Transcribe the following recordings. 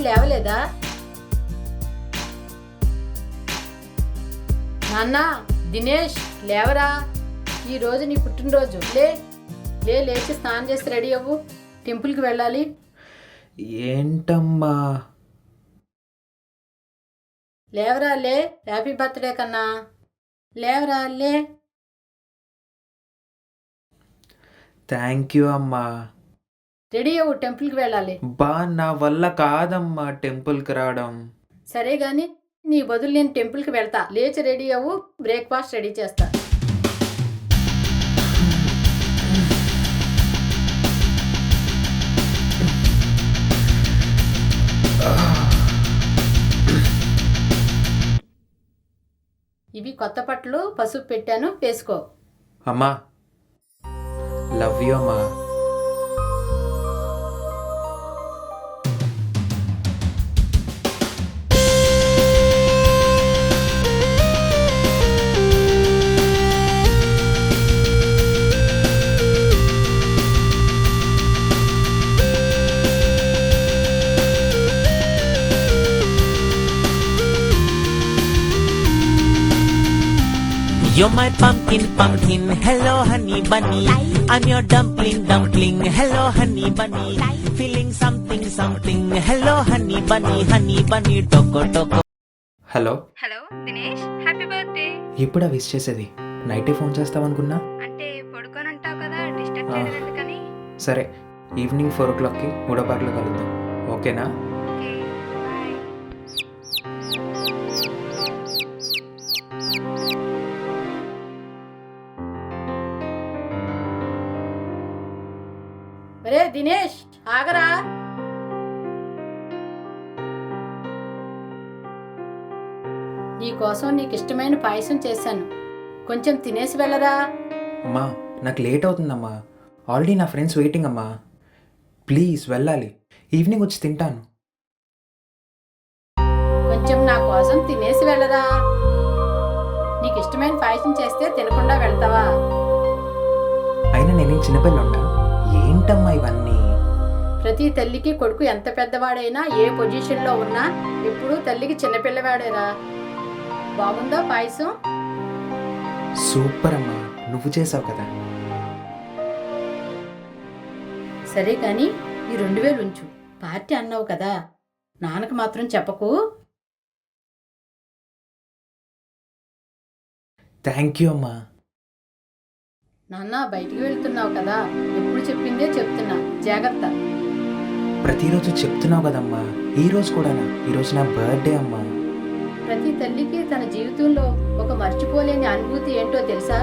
లేవలేదా? నాన్న దినేష్ లేవరా, ఈరోజు నీ పుట్టినరోజు. లేచి స్నానం చేసి రెడీ అవ్వు, టెంపుల్కి వెళ్ళాలి. ఏంటమ్మా? లేవరా, హ్యాపీ బర్త్డే కన్నా, లేవరా. థ్యాంక్ యూ అమ్మా. రెడీ అవ్వు, టెంపుల్కి వెళ్ళాలి. నా వల్ల కాదమ్మా టెంపుల్కి రావడం. సరే గాని నీ బదులు నేను టెంపుల్కి వెళ్తా. లేచి రెడీ అవ్వు, బ్రేక్ఫాస్ట్ రెడీ చేస్తా. ఇవి కొత్త పట్లు, పసుపు పెట్టాను, వేసుకో. అమ్మా లవ్ యూ అమ్మా. You're my pumpkin, hello honey bunny. I'm your dumpling, hello honey bunny. Feeling something, hello honey bunny, toko. Hello Dinesh, happy birthday. ఇప్పుడా విష్ చేసేది? నైటే ఫోన్ చేస్తావనుకున్నా. అంటే పడుకొని ఉంటావు కదా, డిస్టర్బ్ చేయడం ఎందుకని. సరే, ఈవినింగ్ 4 o'clockకి మూడో పార్క్లో కలుద్దాం, ఓకేనా? Okay, bye. ఒరే దినేష్, ఆగరా. నీకోసం నీకు ఇష్టమైన పాయసం చేశాను, కొంచెం తినేసి వెళ్ళరా. అమ్మా నాకు లేట్ అవుతుందమ్మా, ఆల్రెడీ నా ఫ్రెండ్స్ వెయిటింగ్ అమ్మా. ప్లీజ్ వెళ్ళాలి, ఈవినింగ్ వచ్చి తింటాను. కొంచెం నా కోసం తినేసి వెళ్ళరా. నీకు ఇష్టమైన పాయసం చేస్తే తినకుండా వెళ్తావా? అయినా నేనేం చిన్నపిల్లండా? ఏంటమ్మా ఇవన్నీ? ప్రతి తల్లికి కొడుకు ఎంత పెద్దవాడైనా, ఏ పొజిషన్లో ఉన్నా ఎప్పుడూ తల్లికి చిన్నపిల్లవాడేరా. బాగుందా పాయసం? సూపర్ అమ్మా, నువ్వు చేసావు కదా. సరే కానీ ఈ 2000 ఉంచు, పార్టీ అన్నావు కదా, నాన్నకు మాత్రం చెప్పకు. థ్యాంక్ యూ అమ్మా. నాన్న బయటికి వెళ్తున్నావు కదా, ఎప్పుడు చెప్పిందే చెప్తున్నా, జాగ్రత్త. ప్రతిరోజు చెప్తున్నావు కదమ్మా, ఈరోజు కూడానా? ఈరోజు నా బర్త్డే అమ్మా. ప్రతి తల్లికి తన జీవితంలో ఒక మర్చిపోలేని అనుభూతి ఏంటో తెలుసా?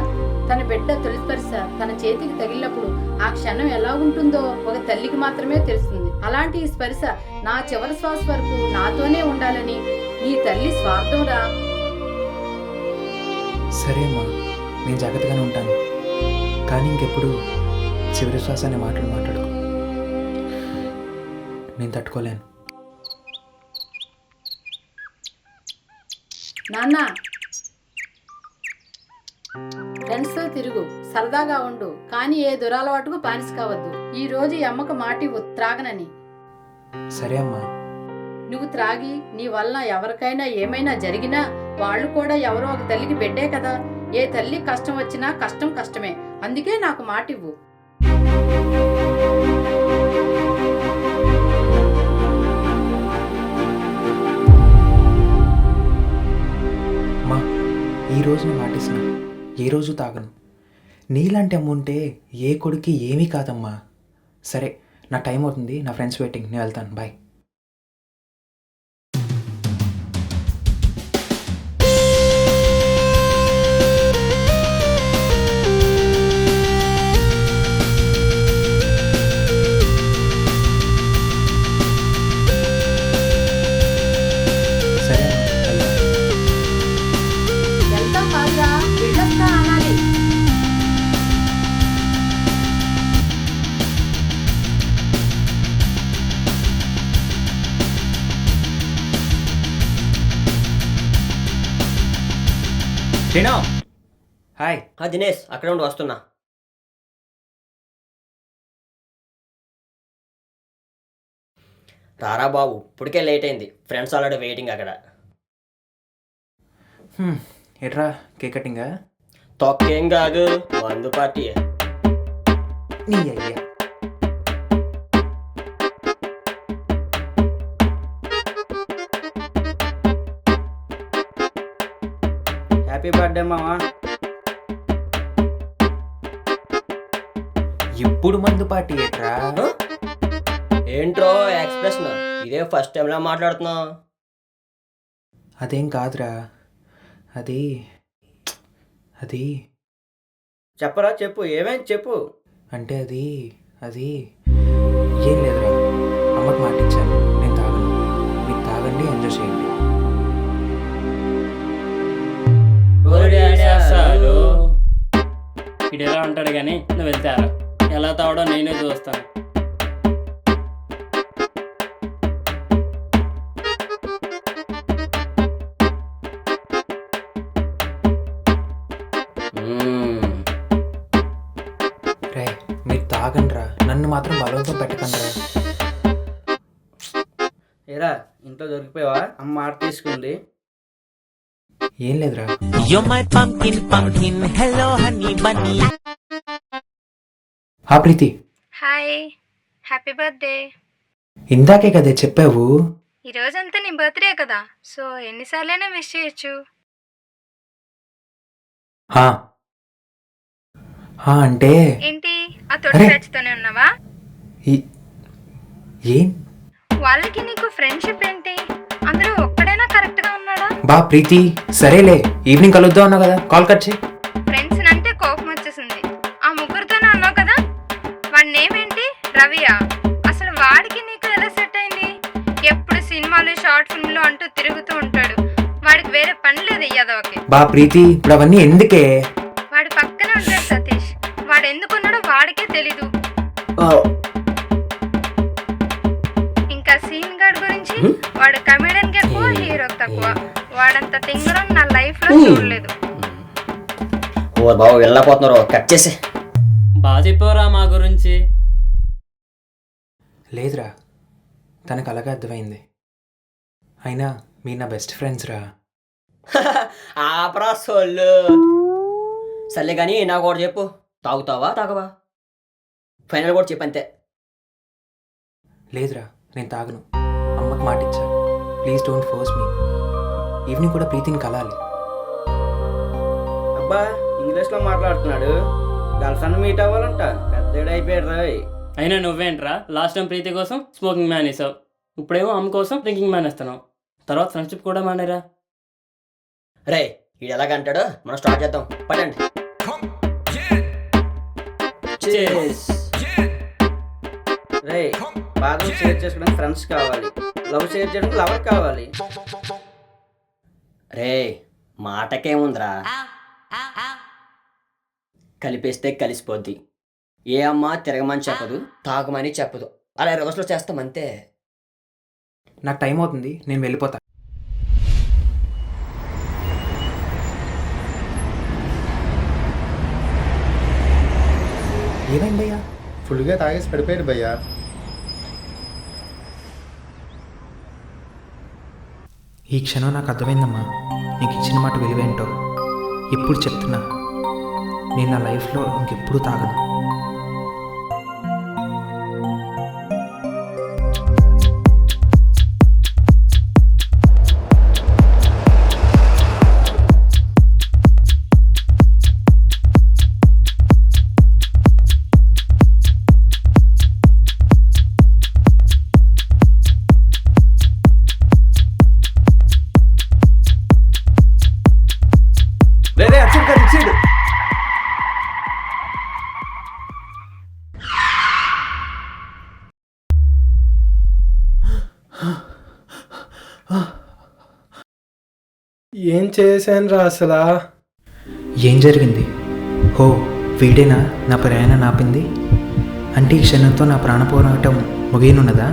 తన బిడ్డ తొలి స్పర్శ తన చేతికి తగిలినప్పుడు ఆ క్షణం ఎలా ఉంటుందో ఒక తల్లికి మాత్రమే తెలుస్తుంది. అలాంటి ఈ స్పర్శ నా చివరి శ్వాస వరకు నాతోనే ఉండాలని నీ తల్లి స్వార్థం రా. సరే అమ్మా, నేను జాగ్రత్తగానే ఉంటాను, కానీ ఇంకెప్పుడు చివరి శ్వాస అనే మాటలు మాట్లాడుకో, నేను తట్టుకోలేను. నాన్న, ఫ్రెండ్స్తో తిరుగు, సరదాగా ఉండు, కానీ ఏ దురలవాటుకు బానిస కావద్దు. ఈ రోజు ఈ అమ్మకు మాట ఇవ్వు, త్రాగనని. సరే అమ్మా. నువ్వు త్రాగి నీ వలన ఎవరికైనా ఏమైనా జరిగినా వాళ్ళు కూడా ఎవరో ఒక తల్లికి బిడ్డే కదా. ఏ తల్లి కష్టం వచ్చినా కష్టం కష్టమే, అందుకే నాకు మాట ఇవ్వు. అమ్మా ఈరోజు నేను మాటిస్తున్నా, ఏ రోజు తాగను. నీలాంటి అమ్మ ఉంటే ఏ కొడుకు ఏమీ కాదమ్మా. సరే, నా టైం అవుతుంది, నా ఫ్రెండ్స్ వెయిటింగ్, నేను వెళ్తాను, బాయ్. వెళ్తా కాదురా, వెళ్ళొస్తా అనాలి. శ్రీను, హాయ్. దినేష్, అక్కడ ఉండి వస్తున్నా. రారా బాబు, ఇప్పటికే లేట్ అయింది. ఫ్రెండ్స్ ఆల్రెడీ వెయిటింగ్ అక్కడ. ఎట్రా కేక్ కటింగా? తొక్కేం కాదు, మందు పార్టీ. నీ అయ్యా. హ్యాపీ బర్త్డే మావా. ఇప్పుడు మందు పార్టీ ఎట్రా? ఏంట్రో ఎక్స్ప్రెషన్, ఇదే ఫస్ట్ టైంలా మాట్లాడుతున్నావు. అదేం కాదురా, అది అది చెప్పరా, చెప్పు, ఏమేమి చెప్పు. అంటే అది అది ఏం లేదురా. అమ్మకి మాట ఇచ్చాను, నేను తాగను. మీరు తాగండి, ఎంజాయ్ చేయండి. ఇటు ఎలా అంటాడు కానీ నువ్వు వెళ్తారా? ఎలా తావడో నేనే చూస్తాను. రే మీరు తాగండిరా, నన్ను మాత్రం బలవంతం పెట్టకండిరా. ఏరా, ఇంట్లో దొరికిపోయావా? అమ్మ మాట తీసుకుంది. ఏం లేదురా. You're my pumpkin, pumpkin. Hello, honey bunny. ఆ ప్రీతి, హాయ్, హ్యాపీ బర్త్డే. ఇందాకే కదే చెప్పావు. ఈ రోజంతా నీ బర్త్డే కదా, సో ఎన్నిసార్లైనా విష్ చేయొచ్చు. హా హా అంటే ఏంటి, ఆ తొడి అరే. బ్యాచ్తోనే ఉన్నావా? ఈ- ఏం వాళ్ళకి నీకు ఫ్రెండ్షిప్ ఏంటి? అందరూ ఒక్కడైనా కరెక్ట్ గా ఉన్నాడా? బా ప్రీతి, సరేలే, ఈవినింగ్ కలుద్దాం అన్నావు కదా, కాల్ కట్ చేయి. ఫ్రెండ్స్ అంటే కోపం వచ్చేసింది. ఆ ముగ్గురితోనే అన్నావు కదా. వాడి నేమ్ ఏంటి? రవియా? అసలు వాడికి నీకు ఎలా సెట్ అయింది? ఎప్పుడు సినిమాలు షార్ట్ ఫిల్మ్లు అంటూ తిరుగుతూ ఉంటాడు. వాడికి వేరే పని లేదు యాదవకి. బా ప్రీతి, ఇప్పుడు అవన్నీ ఎందుకే? వాడి పక్కనే ఉంటాడు సతీష్. వాడు ఎందుకున్నాడో వాడికే తెలీదు. ఇంకా సీన్ గార్డ్ గురించి, వాడు కమెడియన్ కి ఎక్కువ, హీరోకి తక్కువ. వాడంత తింగరం నా లైఫ్ లో చూడలేదు. ఓ బాబు వెళ్ళపోతున్నారు, కట్ చేసి. బాగా చెప్పావురా మా గురించి. లేదురా, తనకు అలాగే అర్థమైంది. అయినా మీరు నా బెస్ట్ ఫ్రెండ్స్ రా. ఆపరా సోళ్ళు. సర్లే కానీ నాకు ఒకటి చెప్పు, తాగుతావా తాగవా? ఫైనల్ కూడా చెప్పు అంతే. లేదురా, నేను తాగను. అమ్మకి మాట ఇచ్చా. Please don't force me. Evening కూడా ప్రీతిని కలాలి. అబ్బా, ఇంగ్లీష్లో మాట్లాడుతున్నాడు. గర్ల్ ఫ్రెండ్ మీట్ అవ్వాలంట. పెద్దడు అయిపోయాడు రాయ్. అయినా నువ్వేంట్రా, లాస్ట్ టైం ప్రీతి కోసం స్మోకింగ్ మానేసావు, ఇప్పుడేమో అమ్మ కోసం డ్రింకింగ్ మానేస్తున్నావు. తర్వాత ఫ్రెండ్షిప్ కూడా మానేరా. రే, ఇది ఎలాగంటాడు, మనం స్టార్ట్ చేద్దాం, పడండి. Cheers. రే, బాధలు షేర్ చేసుకోవడానికి ఫ్రెండ్స్ కావాలి. లవ్ షేర్ చేయడానికి లవర్ కావాలి. రే, మాటకేముందిరా, కలిపేస్తే కలిసిపోద్ది. ఏ అమ్మ తిరగమని చెప్పదు, తాగమని చెప్పదు. అలా రివర్స్లో చేస్తాం అంతే. నాకు టైం అవుతుంది, నేను వెళ్ళిపోతా. ఏమైంది భయ్యా? ఫుల్గా తాగేసి పడిపోయాడు భయ్యా. ఈ క్షణం నాకు అర్థమైందమ్మా, నీకు ఇచ్చిన మాట విలువేంటో. ఇప్పుడు చెప్తున్నా, నేను నా లైఫ్లో ఇంకెప్పుడు తాగను. రే, అచ్చుడు గారు ఇచ్చాడు. ఏం చేశాను రా అసలా? ఏం జరిగింది? హో, వీడేనా నా ప్రయాణం ఆపింది? అంటే ఈ క్షణంతో నా ప్రాణ పోరాటం ముగియనున్నదా?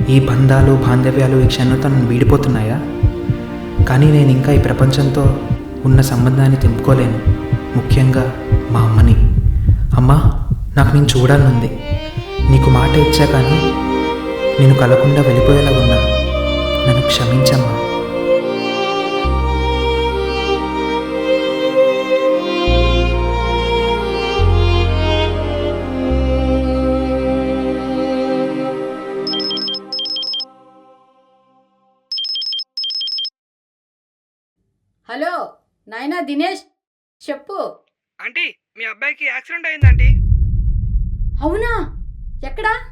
ఈ బంధాలు బాంధవ్యాలు ఈ క్షణంతో నన్ను వీడిపోతున్నాయా? కానీ నేను ఇంకా ఈ ప్రపంచంతో ఉన్న సంబంధాన్ని తెంపుకోలేను. ముఖ్యంగా మా అమ్మని. అమ్మా, నాకు నేను చూడాలనుంది. నీకు మాట ఇచ్చా కానీ నేను కలకుండా వెళ్ళిపోయేలా ఉన్నా నన్ను క్షమించమ్మా. హలో నాయనా దినేష్, చెప్పు. ఆంటీ మీ అబ్బాయికి యాక్సిడెంట్ అయిందండి. అవునా? ఎక్కడా?